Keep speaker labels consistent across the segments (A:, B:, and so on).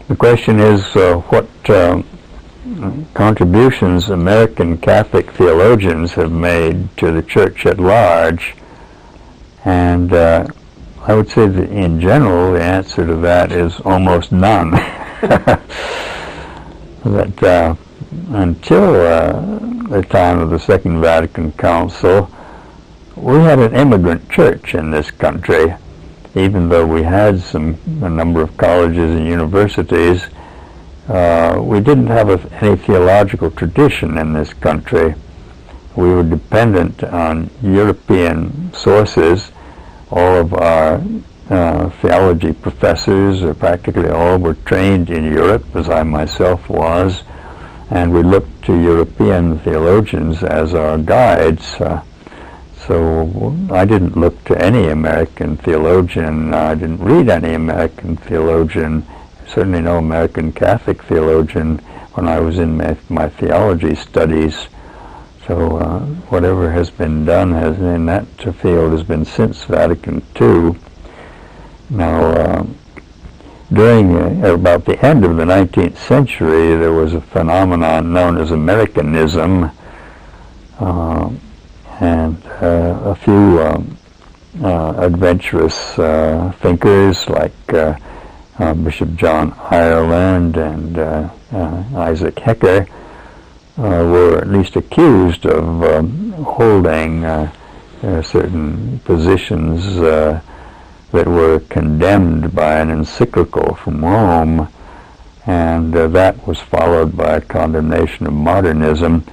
A: The question is what contributions American Catholic theologians have made to the Church at large, and I would say that in general the answer to that is almost none. That until the time of the Second Vatican Council, we had an immigrant church in this country. Even though we had a number of colleges and universities, we didn't have any theological tradition in this country. We were dependent on European sources. All of our theology professors, or practically all, were trained in Europe, as I myself was, and we looked to European theologians as our guides. So I didn't look to any American theologian. I didn't read any American theologian, certainly no American Catholic theologian when I was in my theology studies. So whatever has been done in that field has been since Vatican II. Now, during about the end of the 19th century, there was a phenomenon known as Americanism, and a few adventurous thinkers like Bishop John Ireland and Isaac Hecker were at least accused of holding certain positions that were condemned by an encyclical from Rome, and that was followed by a condemnation of modernism,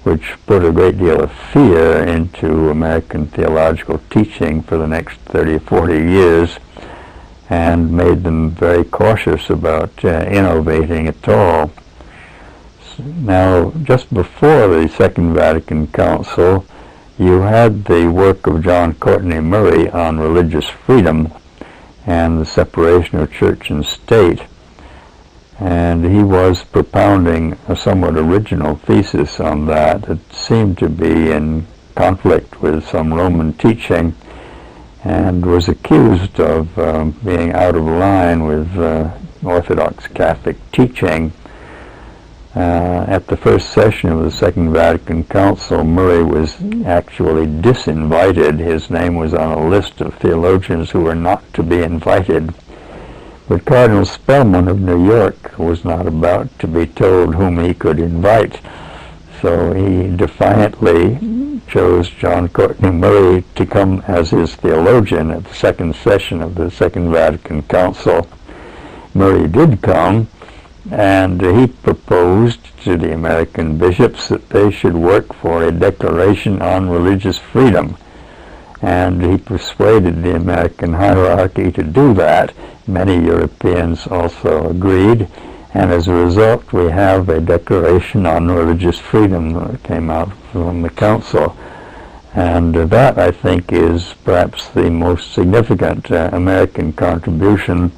A: which put a great deal of fear into American theological teaching for the next 30 or 40 years, and made them very cautious about innovating at all. Now, just before the Second Vatican Council, you had the work of John Courtney Murray on religious freedom and the separation of church and state. And he was propounding a somewhat original thesis on that seemed to be in conflict with some Roman teaching, and was accused of being out of line with Orthodox Catholic teaching. At the first session of the Second Vatican Council, Murray was actually disinvited. His name was on a list of theologians who were not to be invited. But Cardinal Spellman of New York was not about to be told whom he could invite. So he defiantly chose John Courtney Murray to come as his theologian at the second session of the Second Vatican Council. Murray did come, and he proposed to the American bishops that they should work for a declaration on religious freedom. And he persuaded the American hierarchy to do that. Many Europeans also agreed, and as a result we have a declaration on religious freedom that came out from the council. And that, I think, is perhaps the most significant American contribution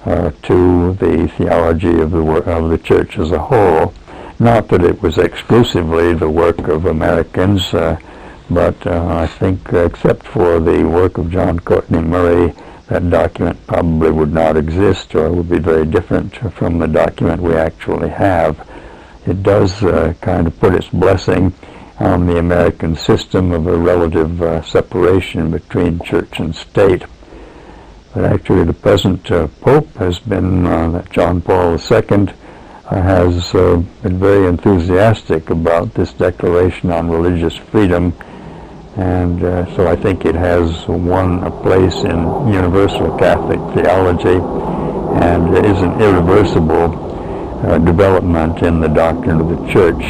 A: to the theology of the Church as a whole. Not that it was exclusively the work of Americans, but I think except for the work of John Courtney Murray, that document probably would not exist, or would be very different from the document we actually have. It does kind of put its blessing on the American system of a relative separation between church and state. But actually the present Pope has been, John Paul II, has been very enthusiastic about this declaration on religious freedom, and so I think it has won a place in universal Catholic theology, and is an irreversible development in the doctrine of the Church.